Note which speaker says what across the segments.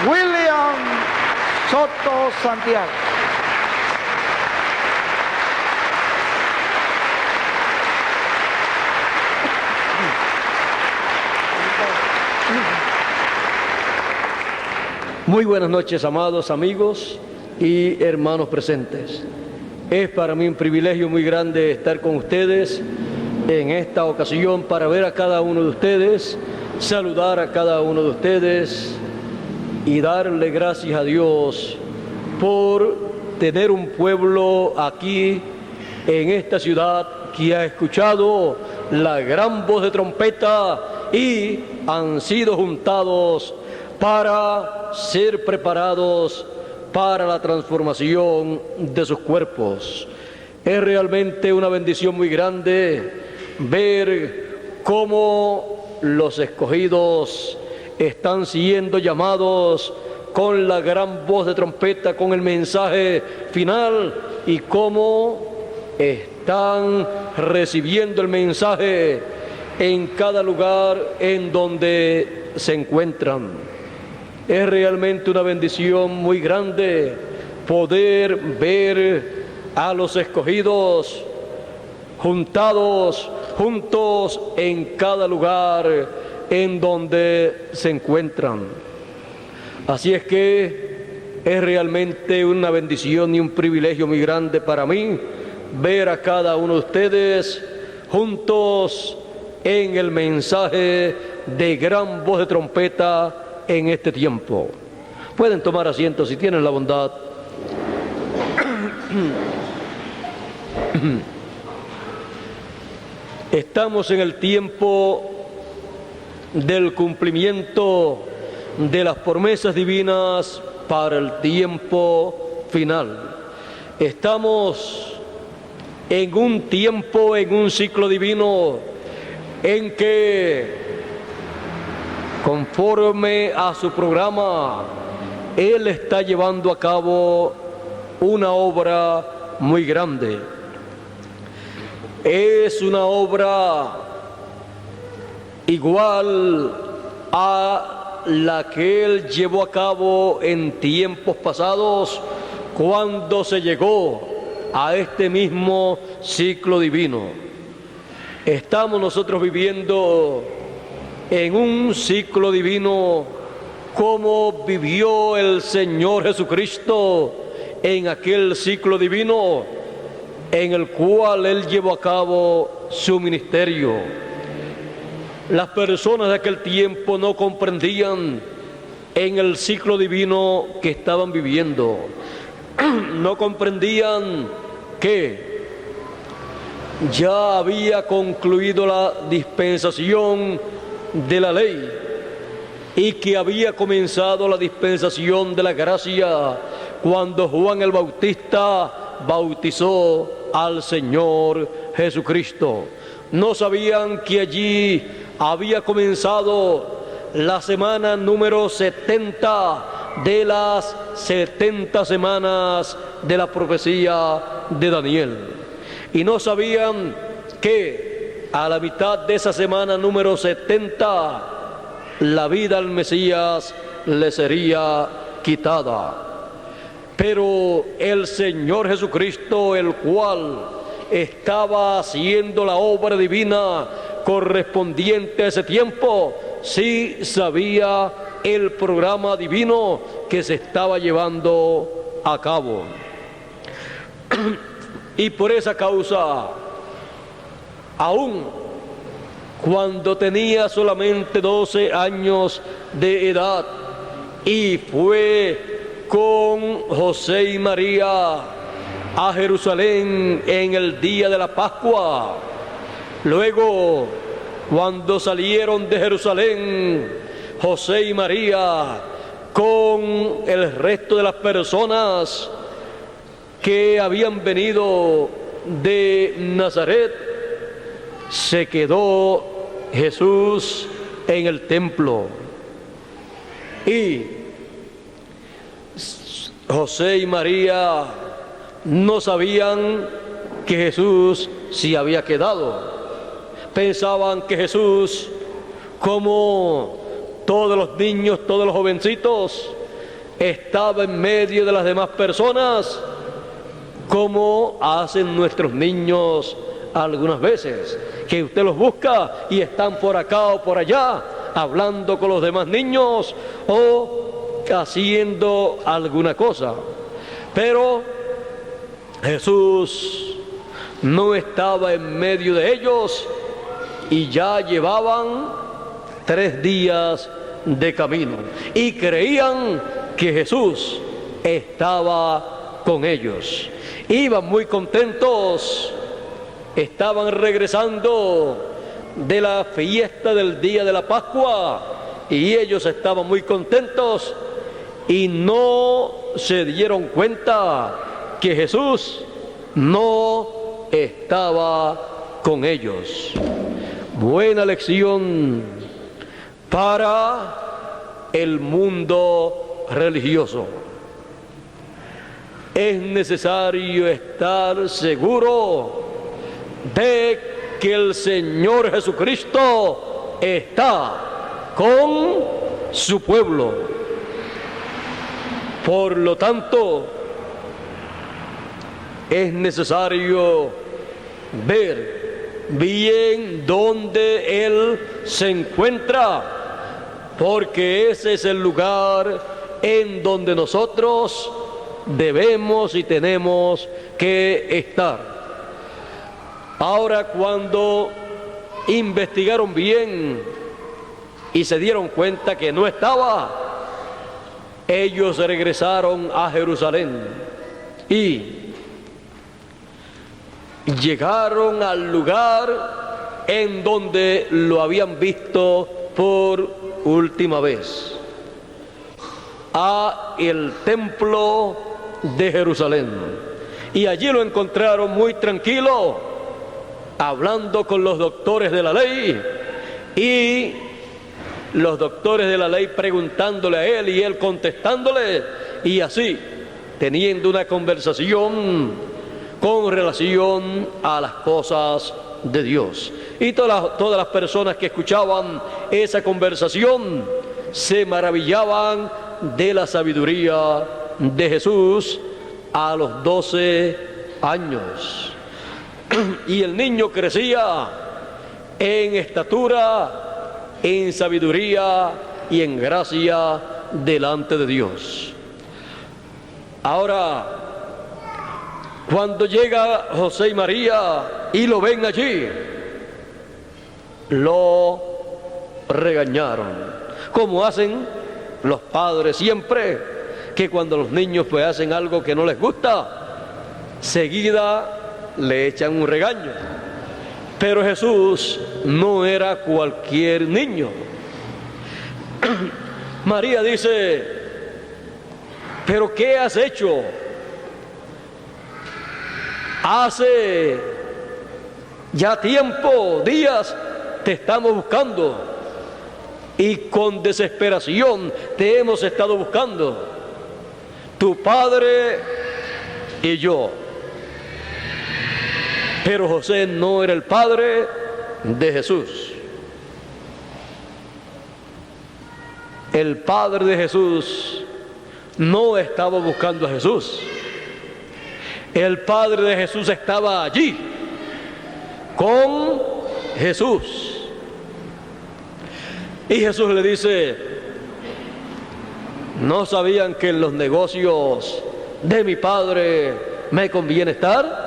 Speaker 1: William Soto Santiago.
Speaker 2: Muy buenas noches, amados amigos y hermanos presentes. Es para mí un privilegio muy grande estar con ustedes en esta ocasión para ver a cada uno de ustedes, saludar a cada uno de ustedes y darle gracias a Dios por tener un pueblo aquí en esta ciudad que ha escuchado la gran voz de trompeta y han sido juntados para ser preparados para la transformación de sus cuerpos. Es realmente una bendición muy grande ver cómo los escogidos están siendo llamados con la gran voz de trompeta, con el mensaje final, y cómo están recibiendo el mensaje en cada lugar en donde se encuentran. Es realmente una bendición muy grande poder ver a los escogidos juntos en cada lugar en donde se encuentran. Así es que es realmente una bendición y un privilegio muy grande para mí ver a cada uno de ustedes juntos en el mensaje de gran voz de trompeta en este tiempo. Pueden tomar asiento si tienen la bondad. Estamos en el tiempo del cumplimiento de las promesas divinas para el tiempo final. Estamos en un tiempo, en un ciclo divino en que, conforme a su programa, Él está llevando a cabo una obra muy grande. Es una obra igual a la que Él llevó a cabo en tiempos pasados, cuando se llegó a este mismo ciclo divino. Estamos nosotros viviendo en un ciclo divino como vivió el Señor Jesucristo en aquel ciclo divino en el cual Él llevó a cabo su ministerio. Las personas de aquel tiempo no comprendían en el ciclo divino que estaban viviendo. No comprendían que ya había concluido la dispensación de la ley y que había comenzado la dispensación de la gracia cuando Juan el Bautista bautizó al Señor Jesucristo. No sabían que allí había comenzado la semana número 70 de las 70 semanas de la profecía de Daniel. Y no sabían que a la mitad de esa semana número 70, la vida al Mesías le sería quitada. Pero el Señor Jesucristo, el cual estaba haciendo la obra divina correspondiente a ese tiempo, sí sabía el programa divino que se estaba llevando a cabo. Y por esa causa, aún cuando tenía solamente 12 años de edad y fue con José y María a Jerusalén en el día de la Pascua, luego cuando salieron de Jerusalén José y María con el resto de las personas que habían venido de Nazaret, se quedó Jesús en el templo. Y José y María no sabían que Jesús se había quedado. Pensaban que Jesús, como todos los niños, todos los jovencitos, estaba en medio de las demás personas, como hacen nuestros niños algunas veces, que usted los busca y están por acá o por allá, hablando con los demás niños o haciendo alguna cosa. Pero Jesús no estaba en medio de ellos y ya llevaban 3 días de camino y creían que Jesús estaba con ellos. Iban muy contentos, estaban regresando de la fiesta del día de la Pascua y ellos estaban muy contentos y no se dieron cuenta que Jesús no estaba con ellos. Buena lección para el mundo religioso. Es necesario estar seguro de que el Señor Jesucristo está con su pueblo. Por lo tanto, es necesario ver bien dónde Él se encuentra, porque ese es el lugar en donde nosotros debemos y tenemos que estar. Ahora, cuando investigaron bien y se dieron cuenta que no estaba, ellos regresaron a Jerusalén y llegaron al lugar en donde lo habían visto por última vez, a el templo de Jerusalén, y allí lo encontraron muy tranquilo, hablando con los doctores de la ley, y los doctores de la ley preguntándole a él y él contestándole, y así teniendo una conversación con relación a las cosas de Dios. Y todas las personas que escuchaban esa conversación se maravillaban de la sabiduría de Jesús a los 12 años. Y el niño crecía en estatura, en sabiduría y en gracia delante de Dios. Ahora, cuando llega José y María y lo ven allí, lo regañaron, como hacen los padres siempre, que cuando los niños pues hacen algo que no les gusta, seguida le echan un regaño. Pero Jesús no era cualquier niño. María dice: ¿pero qué has hecho? Hace ya tiempo, días, te estamos buscando y con desesperación te hemos estado buscando, tu padre y yo. Pero José no era el padre de Jesús. El padre de Jesús no estaba buscando a Jesús. El padre de Jesús estaba allí con Jesús. Y Jesús le dice: ¿no sabían que en los negocios de mi padre me conviene estar?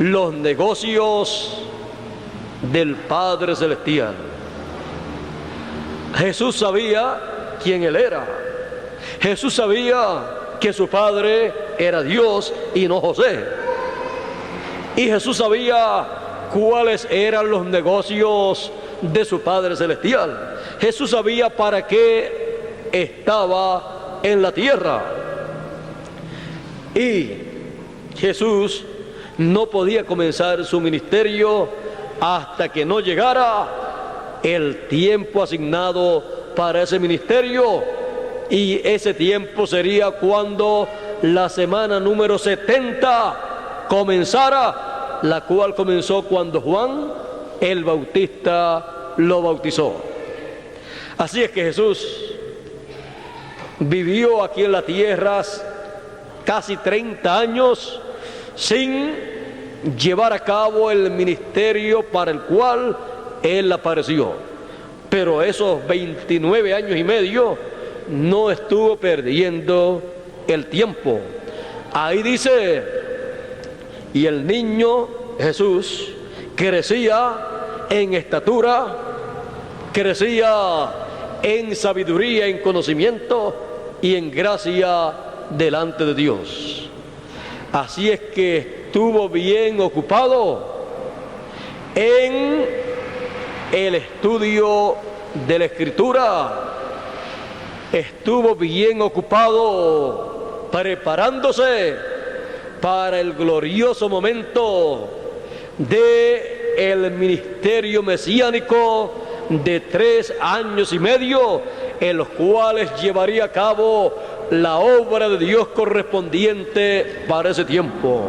Speaker 2: Los negocios del Padre Celestial. Jesús sabía quién Él era. Jesús sabía que su Padre era Dios y no José. Y Jesús sabía cuáles eran los negocios de su Padre Celestial. Jesús sabía para qué estaba en la tierra. Y Jesús no podía comenzar su ministerio hasta que no llegara el tiempo asignado para ese ministerio, y ese tiempo sería cuando la semana número 70 comenzara, la cual comenzó cuando Juan el Bautista lo bautizó. Así es que Jesús vivió aquí en la tierra casi 30 años sin llevar a cabo el ministerio para el cual Él apareció. Pero esos 29 años y medio no estuvo perdiendo el tiempo. Ahí dice, y el niño Jesús crecía en estatura, crecía en sabiduría, en conocimiento y en gracia delante de Dios. Así es que estuvo bien ocupado en el estudio de la Escritura, estuvo bien ocupado preparándose para el glorioso momento de el ministerio mesiánico de 3 años y medio, en los cuales llevaría a cabo la obra de Dios correspondiente para ese tiempo.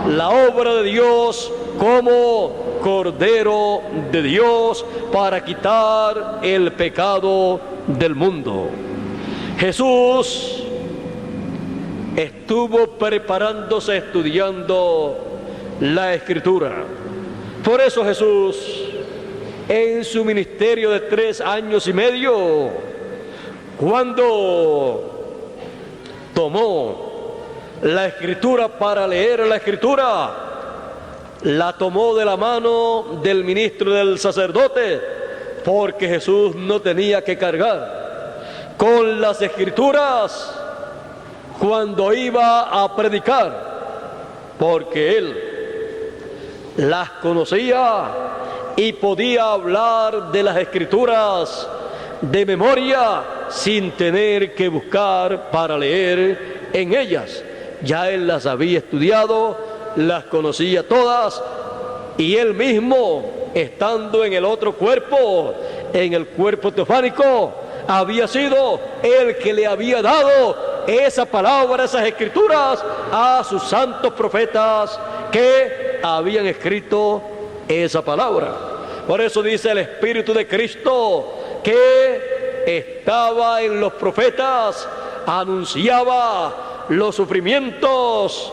Speaker 2: La obra de Dios como Cordero de Dios para quitar el pecado del mundo. Jesús estuvo preparándose, estudiando la Escritura. Por eso Jesús, en su ministerio de 3 años y medio, cuando tomó la Escritura para leer la Escritura, la tomó de la mano del ministro del sacerdote, porque Jesús no tenía que cargar con las Escrituras cuando iba a predicar, porque Él las conocía y podía hablar de las Escrituras de memoria sin tener que buscar para leer en ellas. Ya Él las había estudiado, las conocía todas, y Él mismo, estando en el otro cuerpo, en el cuerpo teofánico, había sido el que le había dado esa palabra, esas Escrituras a sus santos profetas que habían escrito esa palabra. Por eso dice el Espíritu de Cristo que estaba en los profetas, anunciaba los sufrimientos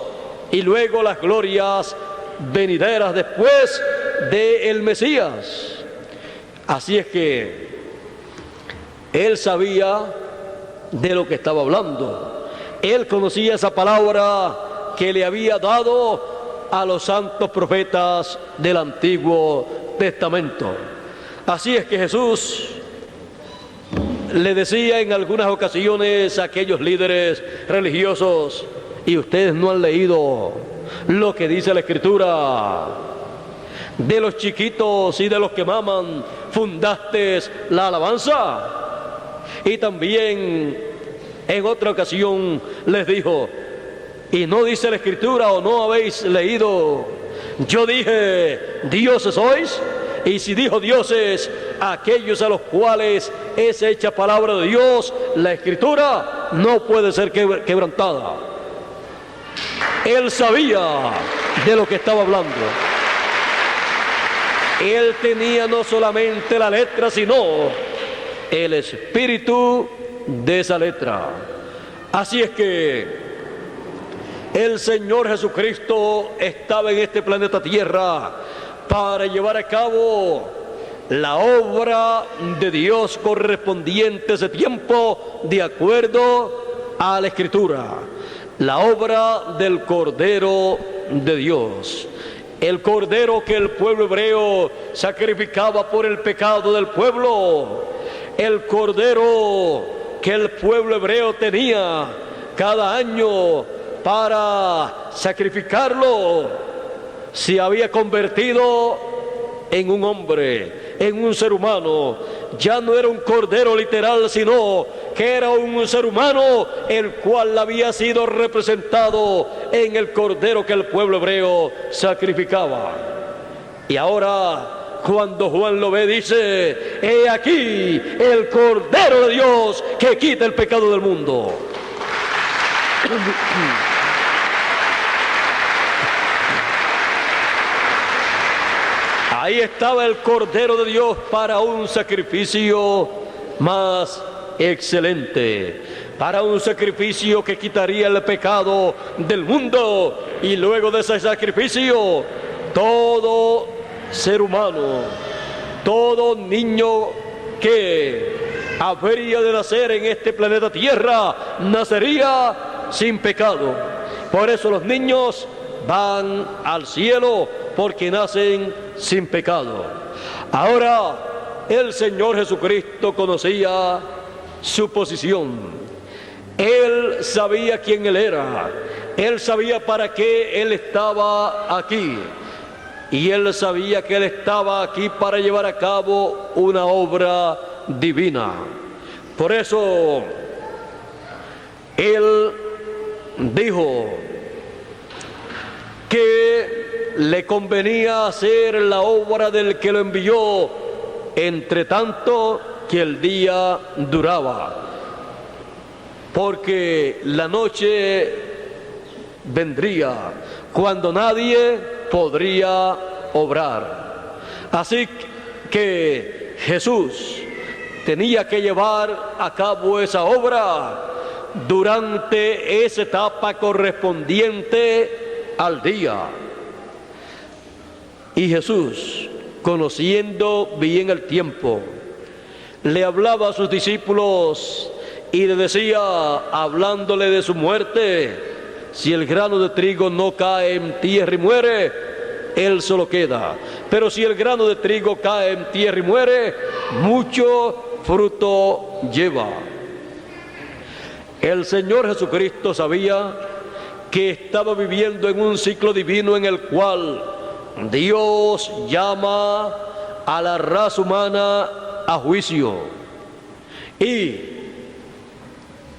Speaker 2: y luego las glorias venideras después del Mesías. Así es que Él sabía de lo que estaba hablando. Él conocía esa palabra que le había dado a los santos profetas del Antiguo Testamento. Así es que Jesús le decía en algunas ocasiones a aquellos líderes religiosos: y ustedes no han leído lo que dice la Escritura. De los chiquitos y de los que maman fundaste la alabanza. Y también en otra ocasión les dijo: y no dice la Escritura, o no habéis leído. Yo dije: dioses sois. Y si dijo dioses, aquellos a los cuales es hecha palabra de Dios, la Escritura no puede ser quebrantada. Él sabía de lo que estaba hablando. Él tenía no solamente la letra, sino el espíritu de esa letra. Así es que el Señor Jesucristo estaba en este planeta Tierra para llevar a cabo la obra de Dios correspondiente a ese tiempo, de acuerdo a la Escritura. La obra del Cordero de Dios. El Cordero que el pueblo hebreo sacrificaba por el pecado del pueblo. El Cordero que el pueblo hebreo tenía cada año para sacrificarlo. Se había convertido en un hombre, en un ser humano. Ya no era un cordero literal, sino que era un ser humano, el cual había sido representado en el cordero que el pueblo hebreo sacrificaba. Y ahora, cuando Juan lo ve, dice: he aquí el Cordero de Dios que quita el pecado del mundo. Ahí estaba el Cordero de Dios para un sacrificio, mas excelente, para un sacrificio que quitaría el pecado del mundo. Y luego de ese sacrificio, todo ser humano, todo niño que habría de nacer en este planeta Tierra, nacería sin pecado. Por eso los niños van al cielo, porque nacen sin pecado. Ahora, el Señor Jesucristo conocía su posición. Él sabía quién Él era. Él sabía para qué Él estaba aquí. Y Él sabía que Él estaba aquí para llevar a cabo una obra divina. Por eso, Él dijo que le convenía hacer la obra del que lo envió, entre tanto que el día duraba, porque la noche vendría cuando nadie podría obrar. Así que Jesús tenía que llevar a cabo esa obra durante esa etapa correspondiente al día. Y Jesús, conociendo bien el tiempo, le hablaba a sus discípulos y le decía, hablándole de su muerte: si el grano de trigo no cae en tierra y muere, él solo queda. Pero si el grano de trigo cae en tierra y muere, mucho fruto lleva. El Señor Jesucristo sabía que estaba viviendo en un ciclo divino en el cual Dios llama a la raza humana a juicio. Y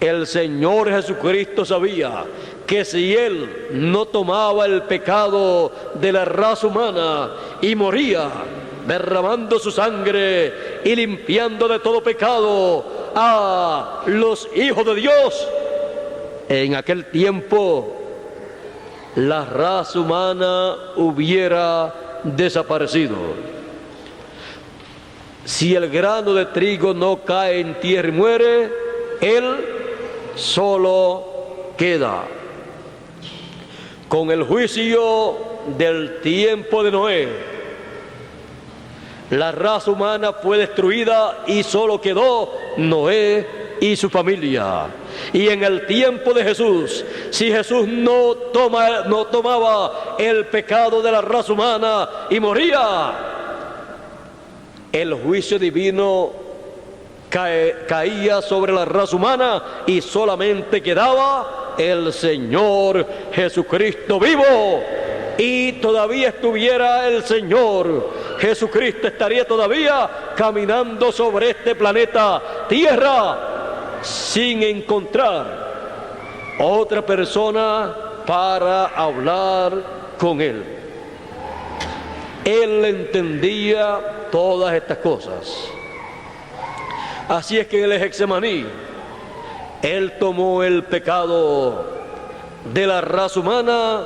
Speaker 2: el Señor Jesucristo sabía que si Él no tomaba el pecado de la raza humana y moría derramando su sangre y limpiando de todo pecado a los hijos de Dios, en aquel tiempo la raza humana hubiera desaparecido. Si el grano de trigo no cae en tierra y muere, él solo queda. Con el juicio del tiempo de Noé, la raza humana fue destruida y solo quedó Noé y su familia. Y en el tiempo de Jesús, si Jesús no tomaba el pecado de la raza humana y moría, el juicio divino caía sobre la raza humana y solamente quedaba el Señor Jesucristo vivo. Y todavía estuviera el Señor Jesucristo, estaría todavía caminando sobre este planeta Tierra sin encontrar otra persona para hablar con Él. Él entendía todas estas cosas. Así es que en el Getsemaní, Él tomó el pecado de la raza humana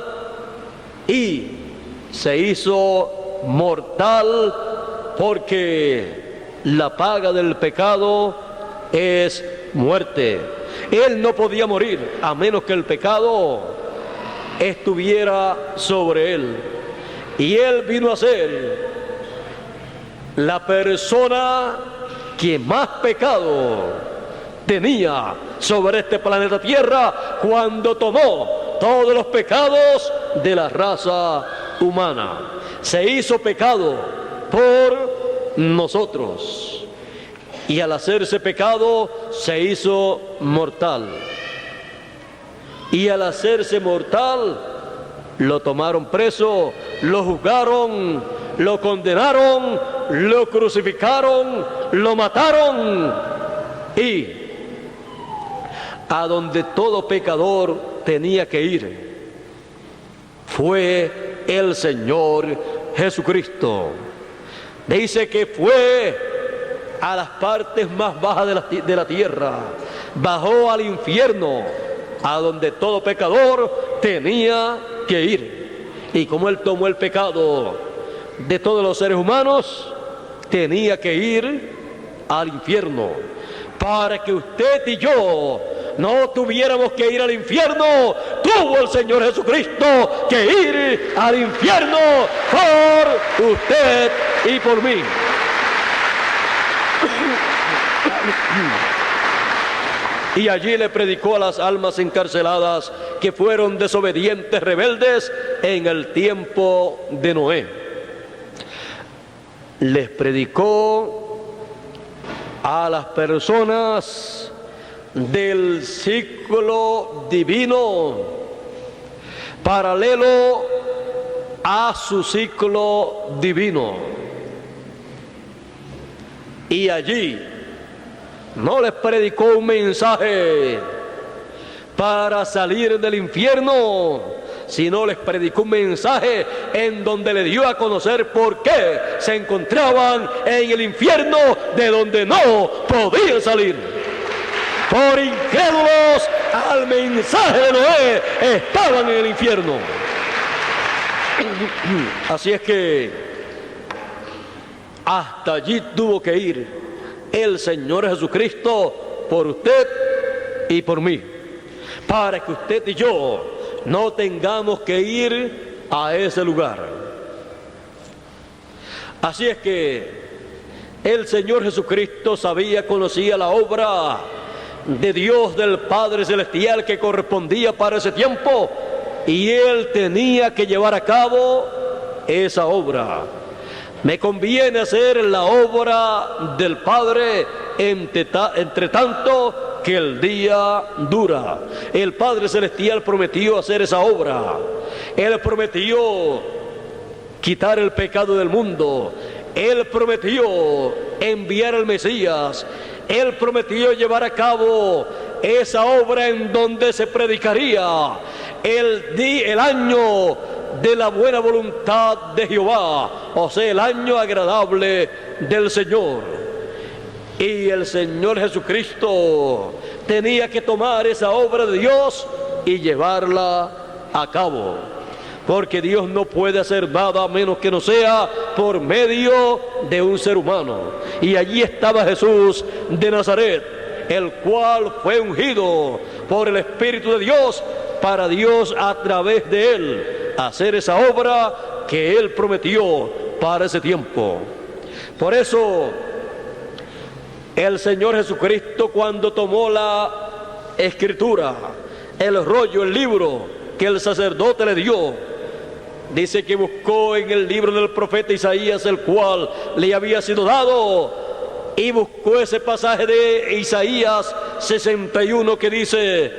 Speaker 2: y se hizo mortal, porque la paga del pecado es muerte. Él no podía morir a menos que el pecado estuviera sobre Él. Y Él vino a ser la persona que más pecado tenía sobre este planeta Tierra cuando tomó todos los pecados de la raza humana. Se hizo pecado por nosotros y al hacerse pecado se hizo mortal. Y al hacerse mortal lo tomaron preso, lo juzgaron, lo condenaron, lo crucificaron, lo mataron. Y a donde todo pecador tenía que ir fue el Señor Jesucristo. Dice que fue a las partes más bajas de la tierra, bajó al infierno, a donde todo pecador tenía que ir. Y como Él tomó el pecado de todos los seres humanos, tenía que ir al infierno, para que usted y yo no tuviéramos que ir al infierno, tuvo el Señor Jesucristo que ir al infierno por usted y por mí. Y allí le predicó a las almas encarceladas que fueron desobedientes, rebeldes en el tiempo de Noé. Les predicó a las personas del ciclo divino, paralelo a su ciclo divino. Y allí no les predicó un mensaje para salir del infierno, sino les predicó un mensaje en donde le dio a conocer por qué se encontraban en el infierno, de donde no podían salir. Por incrédulos al mensaje de Noé, estaban en el infierno. Así es que hasta allí tuvo que ir el Señor Jesucristo por usted y por mí, para que usted y yo no tengamos que ir a ese lugar. Así es que el Señor Jesucristo sabía, conocía la obra de Dios, del Padre Celestial, que correspondía para ese tiempo, y Él tenía que llevar a cabo esa obra. Me conviene hacer la obra del Padre entre tanto que el día dura. El Padre Celestial prometió hacer esa obra. Él prometió quitar el pecado del mundo. Él prometió enviar al Mesías. Él prometió llevar a cabo esa obra en donde se predicaría el año de la buena voluntad de Jehová, o sea, el año agradable del Señor. Y el Señor Jesucristo tenía que tomar esa obra de Dios y llevarla a cabo, porque Dios no puede hacer nada a menos que no sea por medio de un ser humano. Y allí estaba Jesús de Nazaret, el cual fue ungido por el Espíritu de Dios, para Dios a través de él hacer esa obra que Él prometió para ese tiempo. Por eso el Señor Jesucristo, cuando tomó la escritura, el rollo, el libro que el sacerdote le dio, dice que buscó en el libro del profeta Isaías, el cual le había sido dado, y buscó ese pasaje de Isaías 61 que dice: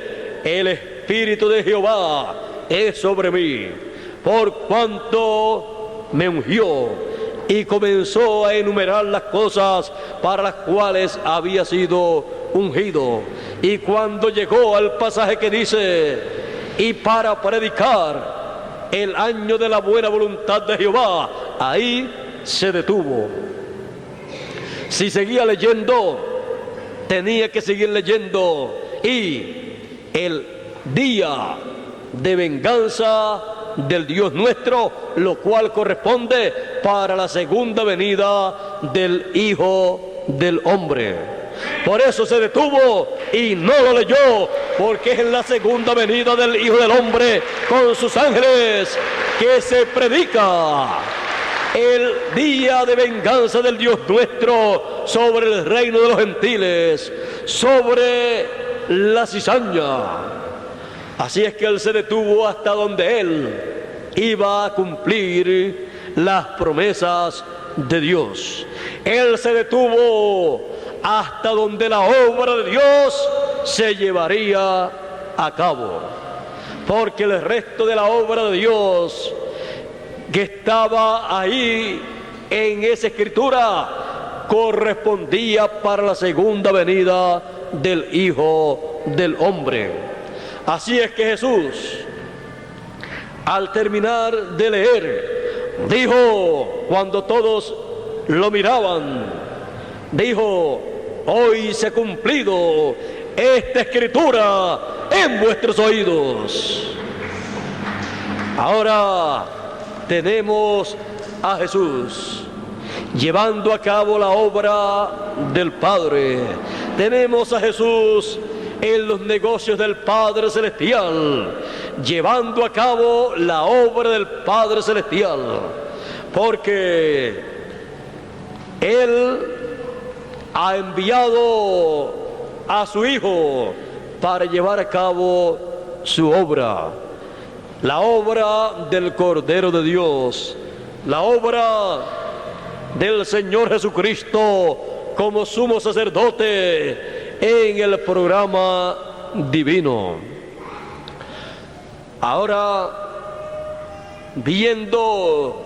Speaker 2: el Espíritu de Jehová es sobre mí, por cuanto me ungió, y comenzó a enumerar las cosas para las cuales había sido ungido. Y cuando llegó al pasaje que dice: y para predicar el año de la buena voluntad de Jehová, ahí se detuvo. Si seguía leyendo, tenía que seguir leyendo. Y el día de venganza del Dios nuestro, lo cual corresponde para la segunda venida del Hijo del Hombre. Por eso se detuvo y no lo leyó, porque es en la segunda venida del Hijo del Hombre con sus ángeles que se predica el día de venganza del Dios nuestro sobre el reino de los gentiles, sobre la cizaña. Así es que Él se detuvo hasta donde Él iba a cumplir las promesas de Dios. Él se detuvo hasta donde la obra de Dios se llevaría a cabo, porque el resto de la obra de Dios que estaba ahí en esa escritura correspondía para la segunda venida del Hijo del Hombre. Así es que Jesús, al terminar de leer, dijo, cuando todos lo miraban, dijo: hoy se ha cumplido esta escritura en vuestros oídos. Ahora tenemos a Jesús llevando a cabo la obra del Padre, tenemos a Jesús en los negocios del Padre Celestial, llevando a cabo la obra del Padre Celestial, porque Él ha enviado a su Hijo para llevar a cabo su obra, la obra del Cordero de Dios, la obra del Señor Jesucristo como sumo sacerdote en el programa divino. Ahora, viendo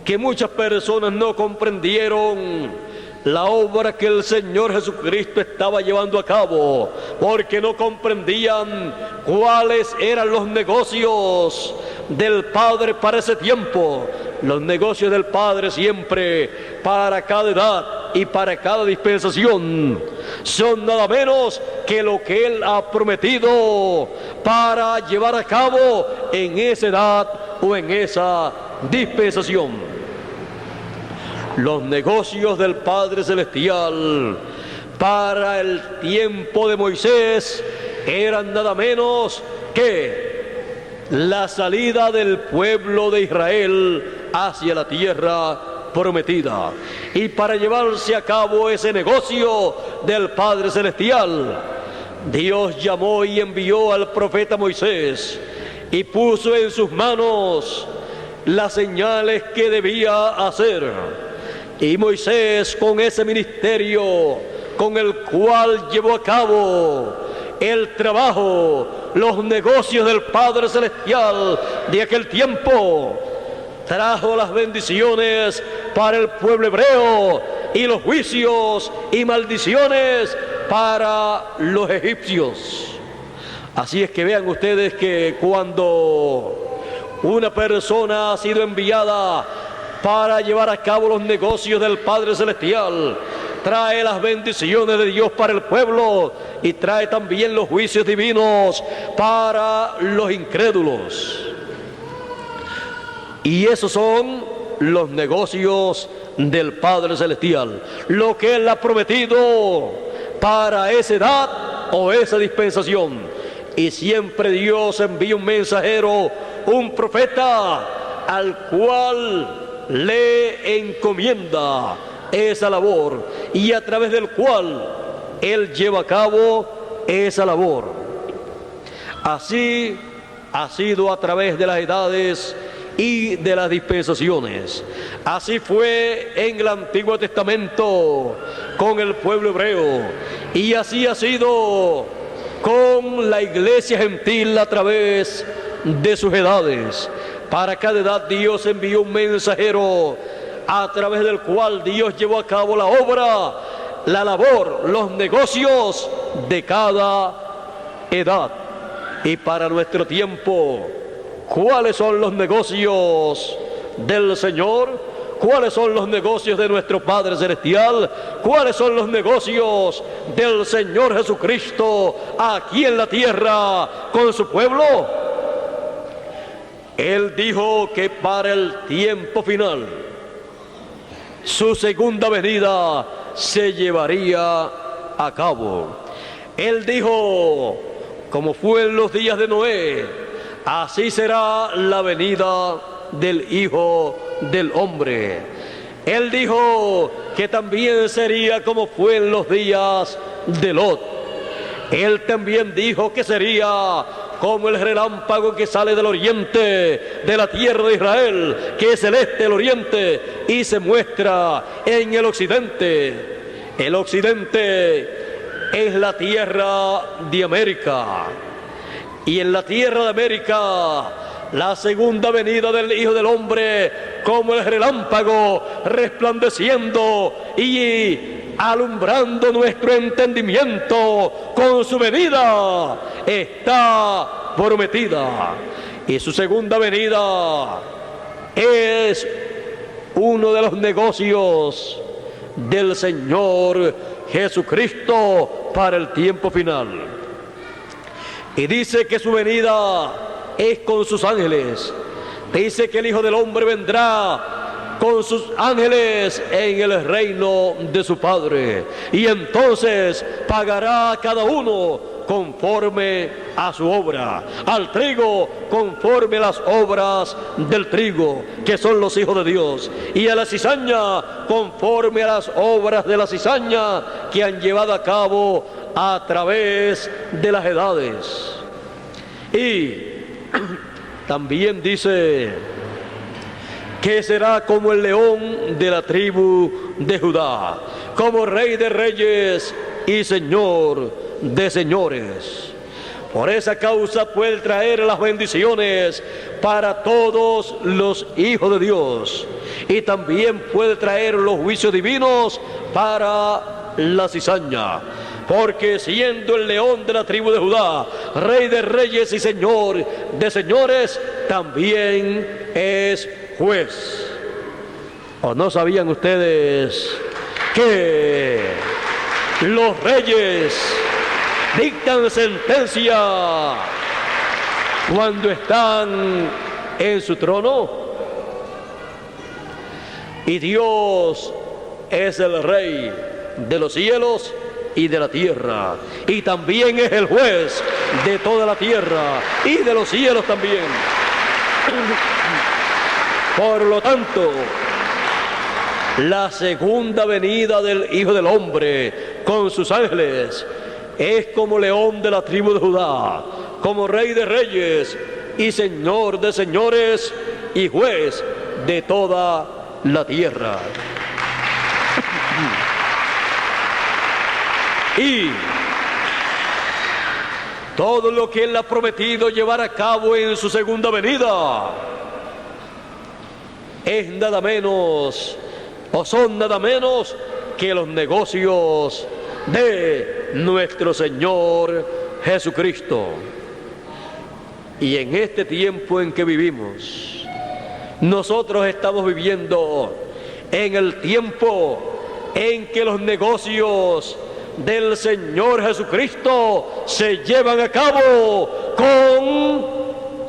Speaker 2: que muchas personas no comprendieron la obra que el Señor Jesucristo estaba llevando a cabo, porque no comprendían cuáles eran los negocios del Padre para ese tiempo. Los negocios del Padre siempre, para cada edad y para cada dispensación, son nada menos que lo que Él ha prometido para llevar a cabo en esa edad o en esa dispensación. Los negocios del Padre Celestial para el tiempo de Moisés eran nada menos que la salida del pueblo de Israel hacia la tierra prometida. Y para llevarse a cabo ese negocio del Padre Celestial, Dios llamó y envió al profeta Moisés y puso en sus manos las señales que debía hacer. Y Moisés, con ese ministerio con el cual llevó a cabo el trabajo, los negocios del Padre Celestial de aquel tiempo, trajo las bendiciones para el pueblo hebreo y los juicios y maldiciones para los egipcios. Así es que vean ustedes que cuando una persona ha sido enviada para llevar a cabo los negocios del Padre Celestial, trae las bendiciones de Dios para el pueblo y trae también los juicios divinos para los incrédulos. Y esos son los negocios del Padre Celestial, lo que Él ha prometido para esa edad o esa dispensación. Y siempre Dios envía un mensajero, un profeta, al cual le encomienda esa labor y a través del cual Él lleva a cabo esa labor. Así ha sido a través de las edades y de las dispensaciones. Así fue en el Antiguo Testamento con el pueblo hebreo, y así ha sido con la iglesia gentil a través de sus edades. Para cada edad Dios envió un mensajero a través del cual Dios llevó a cabo la obra, la labor, los negocios de cada edad. Y para nuestro tiempo, ¿cuáles son los negocios del Señor? ¿Cuáles son los negocios de nuestro Padre Celestial? ¿Cuáles son los negocios del Señor Jesucristo aquí en la tierra con su pueblo? Él dijo que para el tiempo final, su segunda venida se llevaría a cabo. Él dijo, como fue en los días de Noé, así será la venida del Hijo del Hombre. Él dijo que también sería como fue en los días de Lot. Él también dijo que sería como el relámpago que sale del oriente de la tierra de Israel, que es el este, el oriente, y se muestra en el occidente. El occidente es la tierra de América, y en la tierra de América la segunda venida del Hijo del Hombre, como el relámpago resplandeciendo y alumbrando nuestro entendimiento con su venida, está prometida. Y su segunda venida es uno de los negocios del Señor Jesucristo para el tiempo final. Y dice que su venida es con sus ángeles. Dice que el Hijo del Hombre vendrá con sus ángeles en el reino de su Padre. Y entonces pagará a cada uno conforme a su obra. Al trigo conforme a las obras del trigo, que son los hijos de Dios. Y a la cizaña conforme a las obras de la cizaña que han llevado a cabo a través de las edades. Y también dice que será como el león de la tribu de Judá, como rey de reyes y señor de señores. Por esa causa puede traer las bendiciones para todos los hijos de Dios, y también puede traer los juicios divinos para la cizaña, porque siendo el león de la tribu de Judá, rey de reyes y señor de señores, también es juez. ¿O no sabían ustedes que los reyes dictan sentencia cuando están en su trono? Y Dios es el rey de los cielos y de la tierra, y también es el juez de toda la tierra y de los cielos también. Por lo tanto, la segunda venida del Hijo del Hombre con sus ángeles es como león de la tribu de Judá, como rey de reyes y señor de señores y juez de toda la tierra. Y todo lo que Él ha prometido llevar a cabo en su segunda venida es nada menos, o son nada menos que los negocios de nuestro Señor Jesucristo. Y en este tiempo en que vivimos, nosotros estamos viviendo en el tiempo en que los negocios del Señor Jesucristo se llevan a cabo con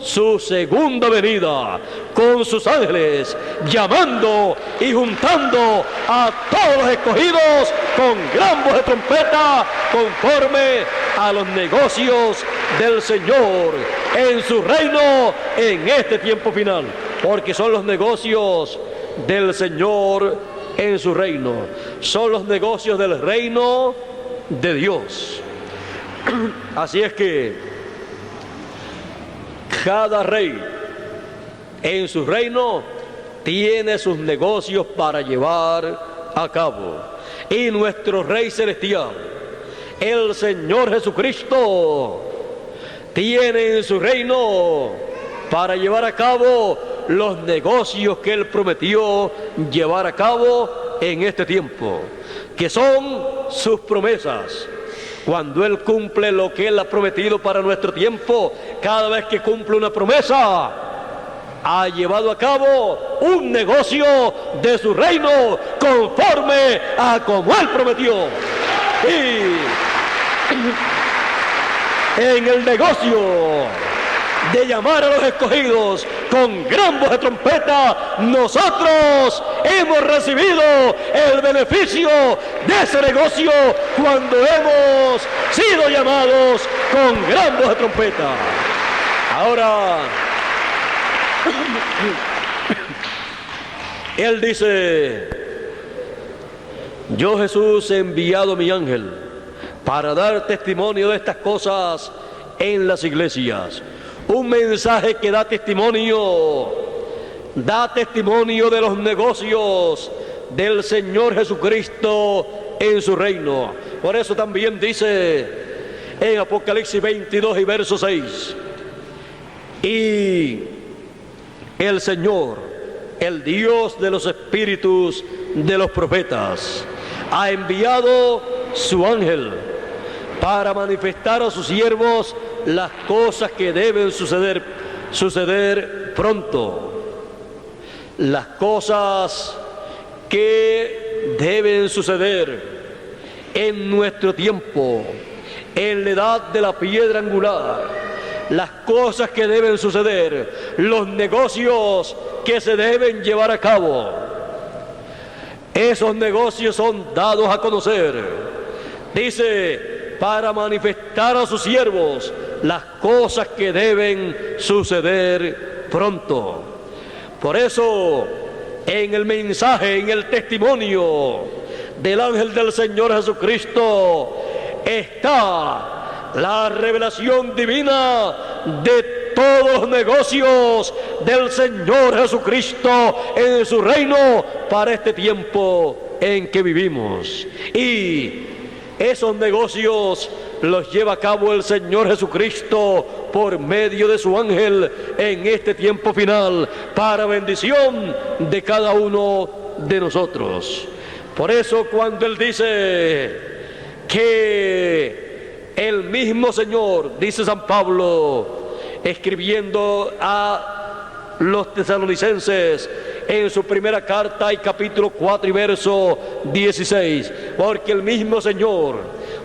Speaker 2: su segunda venida, con sus ángeles, llamando y juntando a todos los escogidos con gran voz de trompeta, conforme a los negocios del Señor en su reino en este tiempo final, porque son los negocios del Señor en su reino, son los negocios del reino de Dios. Así es que cada rey en su reino tiene sus negocios para llevar a cabo. Y nuestro Rey Celestial, el Señor Jesucristo, tiene en su reino para llevar a cabo los negocios que Él prometió llevar a cabo en este tiempo, que son sus promesas. Cuando Él cumple lo que Él ha prometido para nuestro tiempo, cada vez que cumple una promesa, ha llevado a cabo un negocio de su reino conforme a como Él prometió. Y en el negocio de llamar a los escogidos con gran voz de trompeta, nosotros hemos recibido el beneficio de ese negocio cuando hemos sido llamados con gran voz de trompeta. Ahora, Él dice: yo, Jesús, he enviado a mi ángel para dar testimonio de estas cosas en las iglesias. Un mensaje que da testimonio de los negocios del Señor Jesucristo en su reino. Por eso también dice en Apocalipsis 22 y verso 6: y el Señor, el Dios de los espíritus de los profetas, ha enviado su ángel para manifestar a sus siervos las cosas que deben suceder pronto. Las cosas que deben suceder en nuestro tiempo, en la edad de la piedra angular. Las cosas que deben suceder, los negocios que se deben llevar a cabo. esos negocios son dados a conocer. Dice, para manifestar a sus siervos las cosas que deben suceder pronto. Por eso, en el mensaje, en el testimonio del ángel del Señor Jesucristo, está la revelación divina de todos los negocios del Señor Jesucristo en su reino para este tiempo en que vivimos. Y esos negocios los lleva a cabo el Señor Jesucristo por medio de su ángel en este tiempo final, para bendición de cada uno de nosotros. Por eso cuando Él dice que el mismo Señor, dice San Pablo, escribiendo a los tesalonicenses en su primera carta y capítulo 4 y verso 16, porque el mismo Señor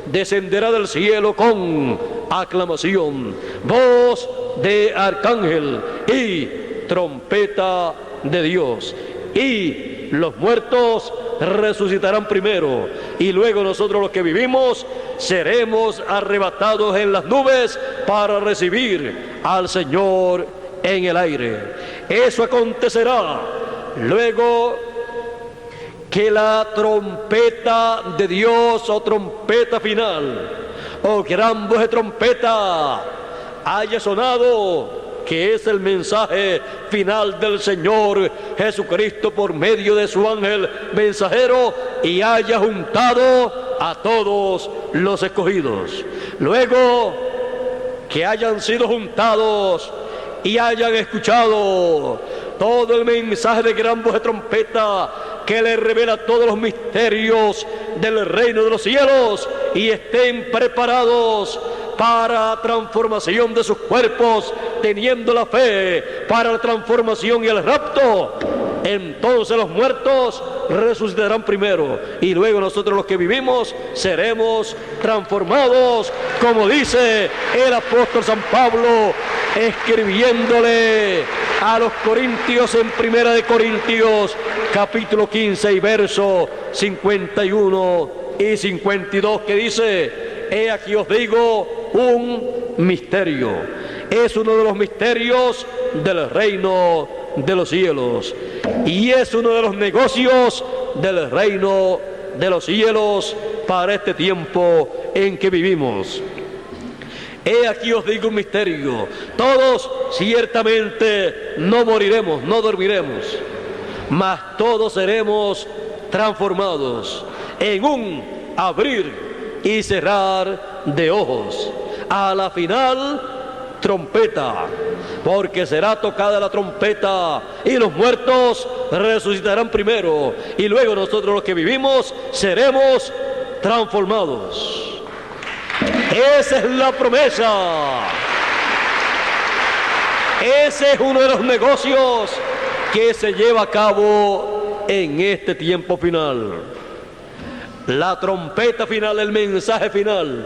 Speaker 2: descenderá del cielo con aclamación, voz de arcángel y trompeta de Dios, y los muertos resucitarán primero, y luego nosotros los que vivimos seremos arrebatados en las nubes para recibir al Señor en el aire. Eso acontecerá luego que la trompeta de Dios, o trompeta final, o gran voz de trompeta haya sonado, que es el mensaje final del Señor Jesucristo por medio de su ángel mensajero, y haya juntado a todos los escogidos. Luego que hayan sido juntados y hayan escuchado todo el mensaje de gran voz de trompeta que les revela todos los misterios del reino de los cielos, y estén preparados para transformación de sus cuerpos, teniendo la fe para la transformación y el rapto, entonces los muertos resucitarán primero, y luego nosotros los que vivimos seremos transformados, como dice el apóstol San Pablo escribiéndole a los Corintios en Primera de Corintios capítulo 15 y verso 51 y 52, que dice: he aquí os digo un misterio. Es uno de los misterios del reino de los cielos, y es uno de los negocios del reino de los cielos para este tiempo en que vivimos. He aquí os digo un misterio: todos ciertamente no moriremos, no dormiremos, mas todos seremos transformados en un abrir y cerrar de ojos, a la final trompeta, porque será tocada la trompeta y los muertos resucitarán primero, y luego nosotros los que vivimos seremos transformados. Esa es la promesa. Ese es uno de los negocios que se lleva a cabo en este tiempo final. La trompeta final, el mensaje final,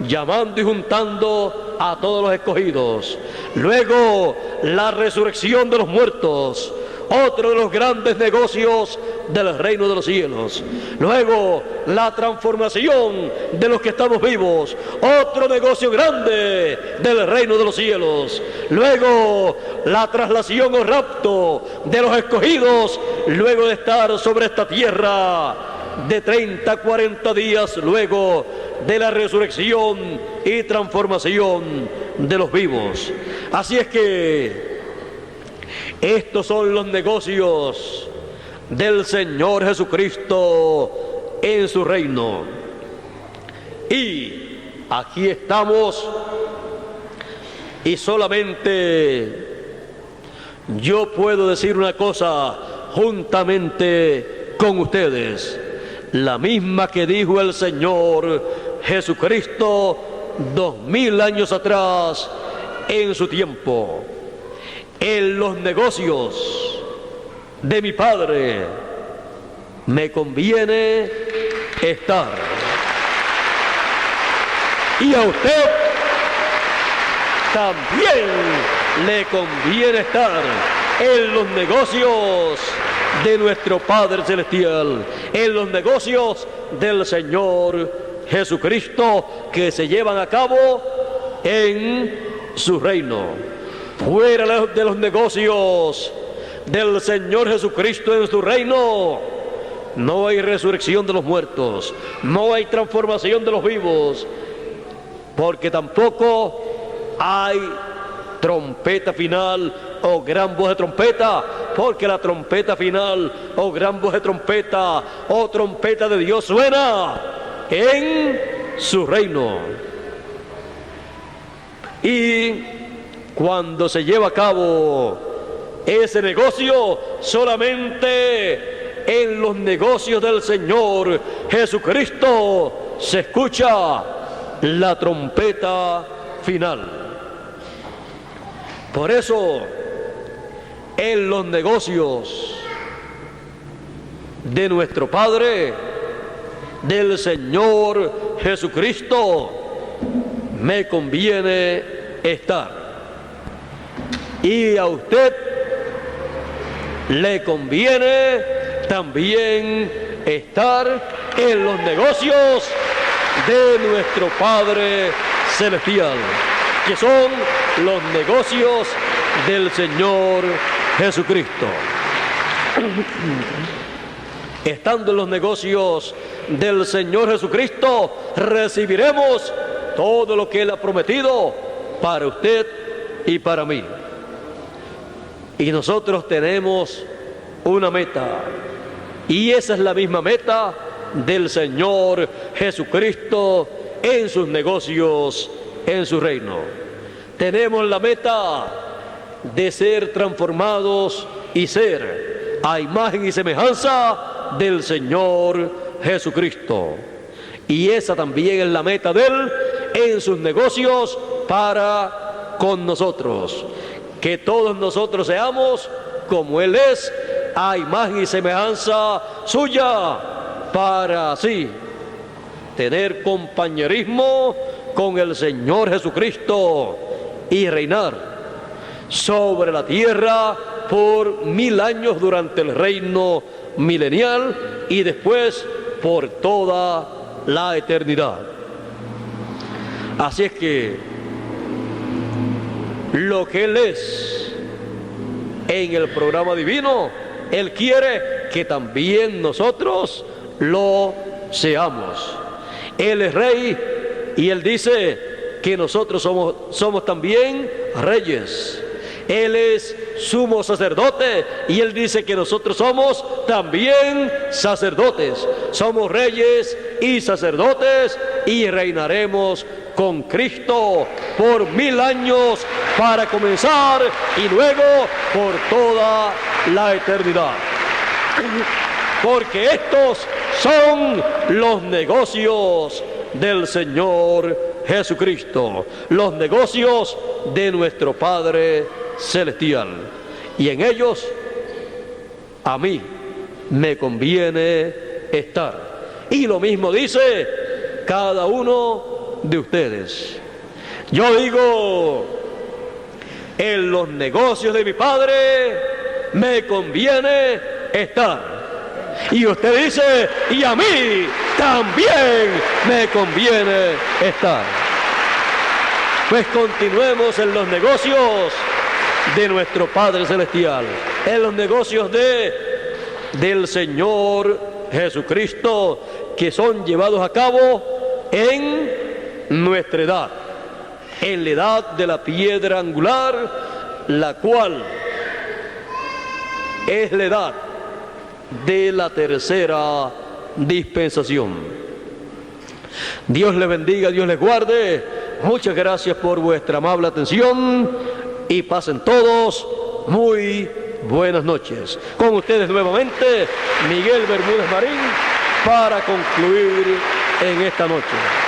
Speaker 2: llamando y juntando a todos los escogidos. Luego la resurrección de los muertos, otro de los grandes negocios del reino de los cielos. Luego la transformación de los que estamos vivos, otro negocio grande del reino de los cielos. Luego la traslación o rapto de los escogidos, luego de estar sobre esta tierra de 30 a 40 días, luego de la resurrección y transformación de los vivos. Así es que estos son los negocios del Señor Jesucristo en su reino. Y aquí estamos, y solamente yo puedo decir una cosa juntamente con ustedes, la misma que dijo el Señor Jesucristo 2000 años atrás en su tiempo: en los negocios de mi Padre me conviene estar, y a usted también le conviene estar en los negocios de nuestro Padre Celestial, en los negocios del Señor Jesucristo que se llevan a cabo en su reino. Fuera de los negocios del Señor Jesucristo en su reino, no hay resurrección de los muertos, no hay transformación de los vivos, porque tampoco hay trompeta final o gran voz de trompeta, porque la trompeta final o gran voz de trompeta o trompeta de Dios suena en su reino. Y cuando se lleva a cabo ese negocio, solamente en los negocios del Señor Jesucristo se escucha la trompeta final. Por eso, en los negocios de nuestro Padre, del Señor Jesucristo, me conviene estar. Y a usted le conviene también estar en los negocios de nuestro Padre Celestial, que son los negocios del Señor Jesucristo. Estando en los negocios del Señor Jesucristo, recibiremos todo lo que Él ha prometido para usted y para mí. Y nosotros tenemos una meta, y esa es la misma meta del Señor Jesucristo en sus negocios, en su reino. Tenemos la meta de ser transformados y ser a imagen y semejanza del Señor Jesucristo. Y esa también es la meta de Él en sus negocios para con nosotros. Que todos nosotros seamos como Él es, a imagen y semejanza suya, para así tener compañerismo con el Señor Jesucristo y reinar sobre la tierra por 1000 años durante el reino milenial y después por toda la eternidad. Así es que lo que Él es en el programa divino, Él quiere que también nosotros lo seamos. Él es rey y Él dice que nosotros somos también reyes. Él es sumo sacerdote y Él dice que nosotros somos también sacerdotes. Somos reyes y sacerdotes y reinaremos con Cristo por 1000 años para comenzar y luego por toda la eternidad. Porque estos son los negocios del Señor Jesucristo, los negocios de nuestro Padre Celestial. Y en ellos a mí me conviene estar. Y lo mismo dice cada uno de ustedes. Yo digo, en los negocios de mi Padre me conviene estar. Y usted dice, y a mí también me conviene estar. Pues continuemos en los negocios de nuestro Padre Celestial, en los negocios del Señor Jesucristo, que son llevados a cabo en nuestra edad, en la edad de la piedra angular, la cual es la edad de la tercera dispensación. Dios les bendiga, Dios les guarde. Muchas gracias por vuestra amable atención y pasen todos muy buenas noches. Con ustedes nuevamente Miguel Bermúdez Marín para concluir en esta noche.